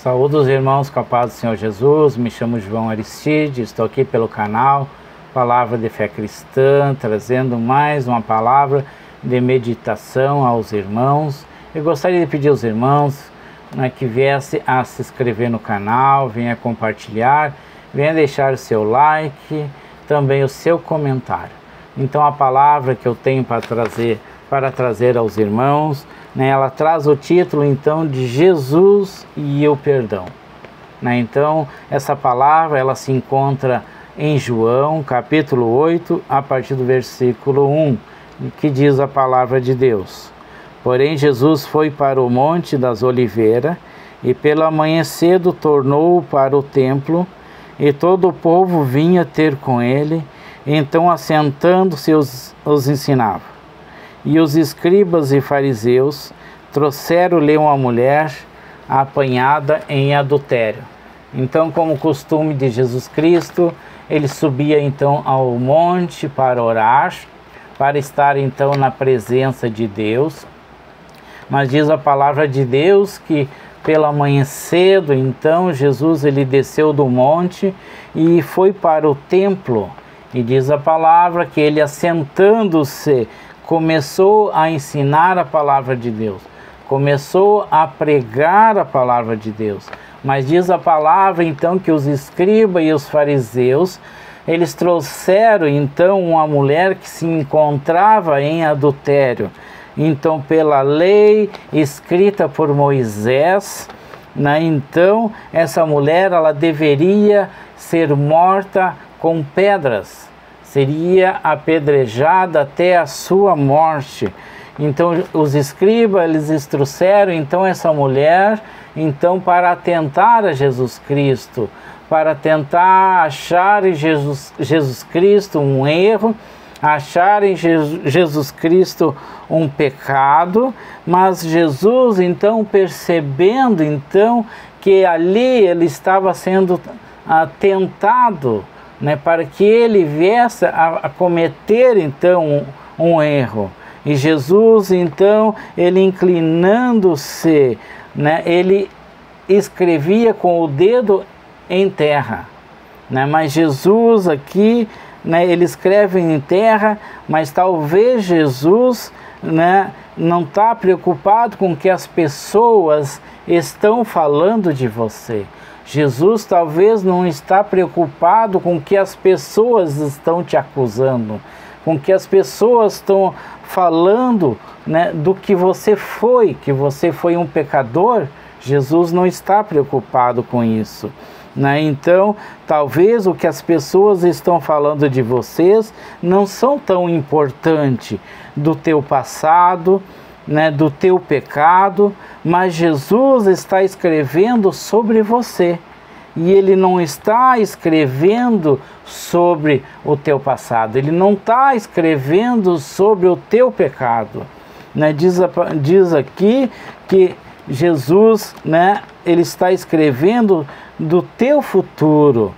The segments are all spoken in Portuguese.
Saúde os irmãos com a paz do Senhor Jesus. Me chamo João Aristide, estou aqui pelo canal Palavra de Fé Cristã, trazendo mais uma palavra de meditação aos irmãos. Eu gostaria de pedir aos irmãos que viesse a se inscrever no canal, venha compartilhar, venha deixar o seu like, também o seu comentário. Então a palavra que eu tenho para trazer aos irmãos, ela traz o título então de Jesus e o perdão. Então essa palavra ela se encontra em João capítulo 8, a partir do versículo 1, que diz a palavra de Deus: Porém Jesus foi para o Monte das Oliveiras, e pela manhã cedo tornou para o templo, e todo o povo vinha ter com ele. Então assentando-se os ensinava. E os escribas e fariseus trouxeram-lhe uma mulher apanhada em adultério. Então, como costume de Jesus Cristo, ele subia então ao monte para orar, para estar então na presença de Deus. Mas diz a palavra de Deus que pela manhã cedo, então, Jesus ele desceu do monte e foi para o templo. E diz a palavra que ele, assentando-se, começou a ensinar a palavra de Deus, começou a pregar a palavra de Deus. Mas diz a palavra então que os escribas e os fariseus, eles trouxeram então uma mulher que se encontrava em adultério. Então pela lei escrita por Moisés, então essa mulher ela deveria ser morta com pedras, seria apedrejada até a sua morte. Então os escribas eles trouxeram então essa mulher então para atentar a Jesus Cristo, para tentar achar em Jesus Cristo um erro, achar em Jesus Cristo um pecado. Mas Jesus então, percebendo então que ali ele estava sendo tentado, para que ele viesse a cometer então um erro. E Jesus então, ele inclinando-se, ele escrevia com o dedo em terra, mas Jesus aqui, ele escreve em terra, mas talvez Jesus não está preocupado com o que as pessoas estão falando de você. Jesus talvez não está preocupado com o que as pessoas estão te acusando, com o que as pessoas estão falando, do que você foi um pecador. Jesus não está preocupado com isso. Então, talvez o que as pessoas estão falando de vocês não são tão importante do teu passado, do teu pecado, mas Jesus está escrevendo sobre você. E ele não está escrevendo sobre o teu passado, ele não está escrevendo sobre o teu pecado. Diz aqui que Jesus, ele está escrevendo do teu futuro,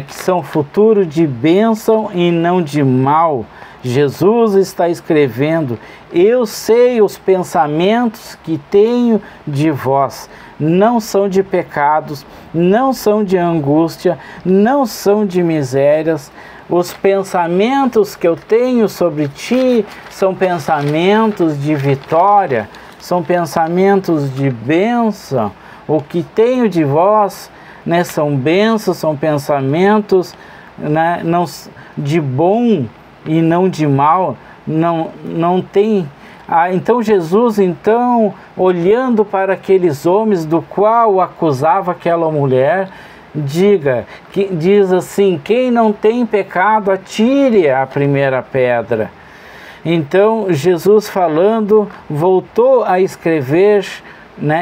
que são futuro de bênção e não de mal. Jesus está escrevendo: eu sei os pensamentos que tenho de vós, não são de pecados, não são de angústia, não são de misérias. Os pensamentos que eu tenho sobre ti são pensamentos de vitória, são pensamentos de bênção. O que tenho de vós, são bênçãos, são pensamentos não de bom e não de mal. Não tem. Então Jesus, então, olhando para aqueles homens do qual acusava aquela mulher, diz assim: quem não tem pecado, atire a primeira pedra. Então Jesus, falando, voltou a escrever,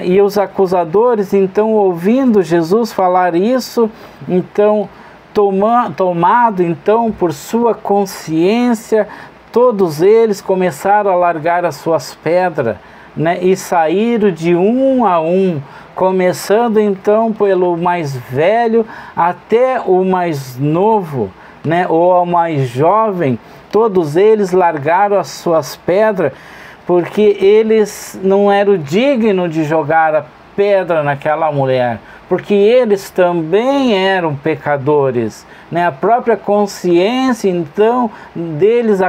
e os acusadores, então, ouvindo Jesus falar isso, então, tomado então por sua consciência, todos eles começaram a largar as suas pedras, e saíram de um a um, começando então pelo mais velho até o mais novo, ou ao mais jovem. Todos eles largaram as suas pedras, porque eles não eram dignos de jogar a pedra naquela mulher, porque eles também eram pecadores, né? A própria consciência, então, deles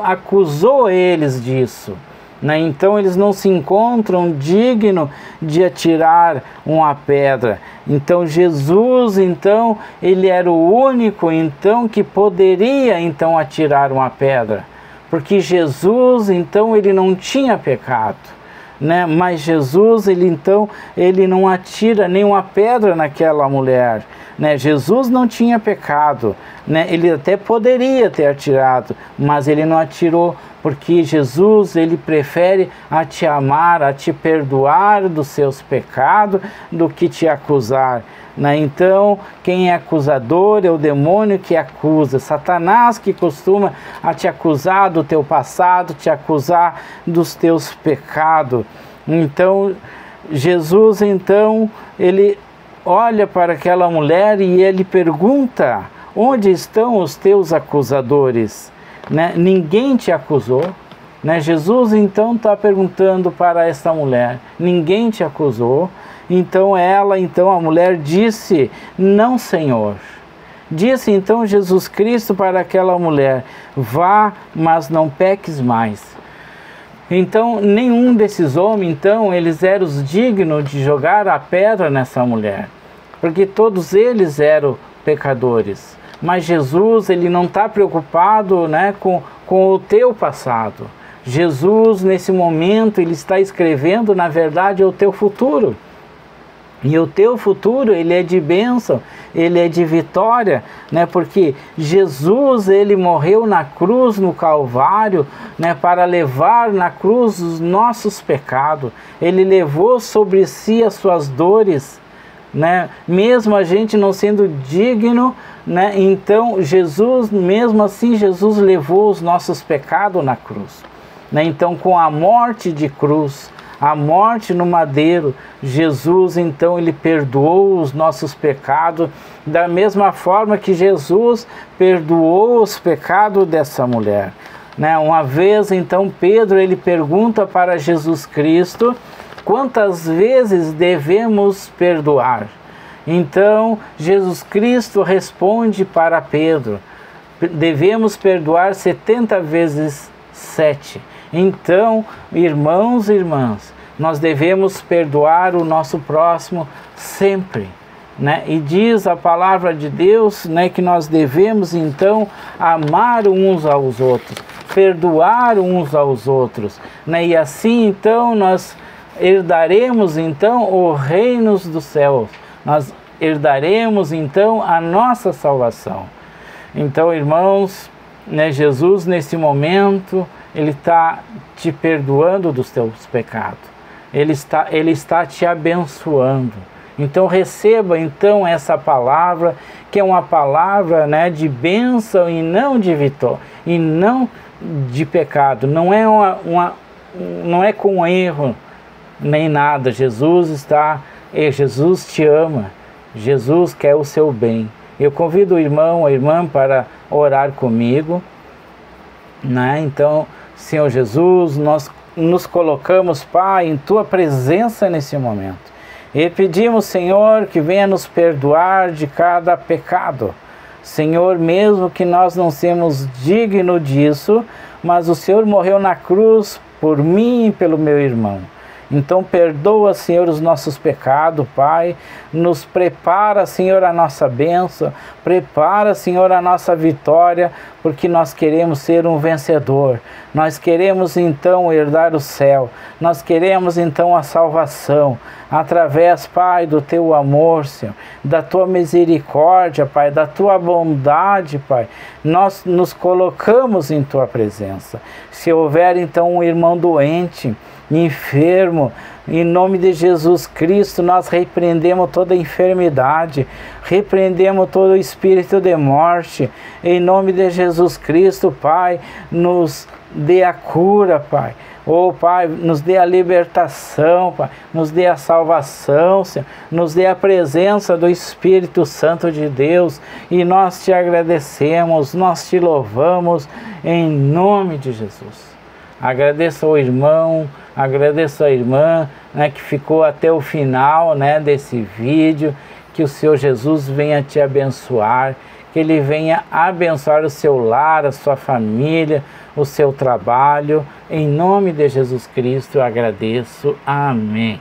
acusou eles disso, né? Então, eles não se encontram dignos de atirar uma pedra. Então, Jesus, então, ele era o único, então, que poderia, então, atirar uma pedra, porque Jesus, então, ele não tinha pecado, né? Mas Jesus, ele não atira nenhuma pedra naquela mulher, né? Jesus não tinha pecado, né? Ele até poderia ter atirado, mas ele não atirou, porque Jesus, ele prefere a te amar, a te perdoar dos seus pecados, do que te acusar, né? Então, quem é acusador é o demônio que acusa, Satanás, que costuma a te acusar do teu passado, te acusar dos teus pecados. Então, Jesus, então, ele olha para aquela mulher e ele pergunta: onde estão os teus acusadores? Né? Ninguém te acusou, né? Jesus, então, está perguntando para essa mulher: ninguém te acusou? Então a mulher disse: não, Senhor. Disse então Jesus Cristo para aquela mulher: vá, mas não peques mais. Então, nenhum desses homens, então, eles eram os dignos de jogar a pedra nessa mulher, porque todos eles eram pecadores. Mas Jesus, ele não está preocupado, né, com o teu passado. Jesus, nesse momento, ele está escrevendo, na verdade, o teu futuro. E o teu futuro, ele é de bênção, ele é de vitória, né? Porque Jesus, ele morreu na cruz, no Calvário, né? Para levar na cruz os nossos pecados. Ele levou sobre si as suas dores, né? Mesmo a gente não sendo digno, né? Então Jesus, mesmo assim, Jesus levou os nossos pecados na cruz, né? Então, com a morte de cruz, a morte no madeiro, Jesus, então, ele perdoou os nossos pecados, da mesma forma que Jesus perdoou os pecados dessa mulher, né? Uma vez, então, Pedro, ele pergunta para Jesus Cristo: quantas vezes devemos perdoar? Então, Jesus Cristo responde para Pedro: devemos perdoar 70 vezes 7. Então, irmãos e irmãs, nós devemos perdoar o nosso próximo sempre, né? E diz a palavra de Deus, né, que nós devemos então amar uns aos outros, perdoar uns aos outros, né? E assim então nós herdaremos então o reino dos céus, nós herdaremos então a nossa salvação. Então, irmãos, né, Jesus nesse momento, ele está te perdoando dos teus pecados. Ele está te abençoando. Então receba então essa palavra, que é uma palavra, né, de bênção e não de vitória, e não de pecado. Não é com erro nem nada. Jesus te ama. Jesus quer o seu bem. Eu convido o irmão, a irmã para orar comigo, né? Então, Senhor Jesus, nós nos colocamos, Pai, em Tua presença nesse momento. E pedimos, Senhor, que venha nos perdoar de cada pecado. Senhor, mesmo que nós não sejamos dignos disso, mas o Senhor morreu na cruz por mim e pelo meu irmão. Então perdoa, Senhor, os nossos pecados, Pai. Nos prepara, Senhor, a nossa bênção. Prepara, Senhor, a nossa vitória, porque nós queremos ser um vencedor. Nós queremos, então, herdar o céu. Nós queremos, então, a salvação. Através, Pai, do Teu amor, Senhor, da Tua misericórdia, Pai, da Tua bondade, Pai. Nós nos colocamos em Tua presença. Se houver, então, um irmão doente, enfermo, em nome de Jesus Cristo, nós repreendemos toda enfermidade, repreendemos todo espírito de morte, em nome de Jesus Cristo, Pai, nos dê a cura, Pai. Oh, Pai, nos dê a libertação, Pai, nos dê a salvação, Senhor, nos dê a presença do Espírito Santo de Deus, e nós te agradecemos, nós te louvamos, em nome de Jesus. Agradeço ao irmão, agradeço à irmã, né, que ficou até o final, né, desse vídeo. Que o Senhor Jesus venha te abençoar, que Ele venha abençoar o seu lar, a sua família, o seu trabalho. Em nome de Jesus Cristo eu agradeço. Amém.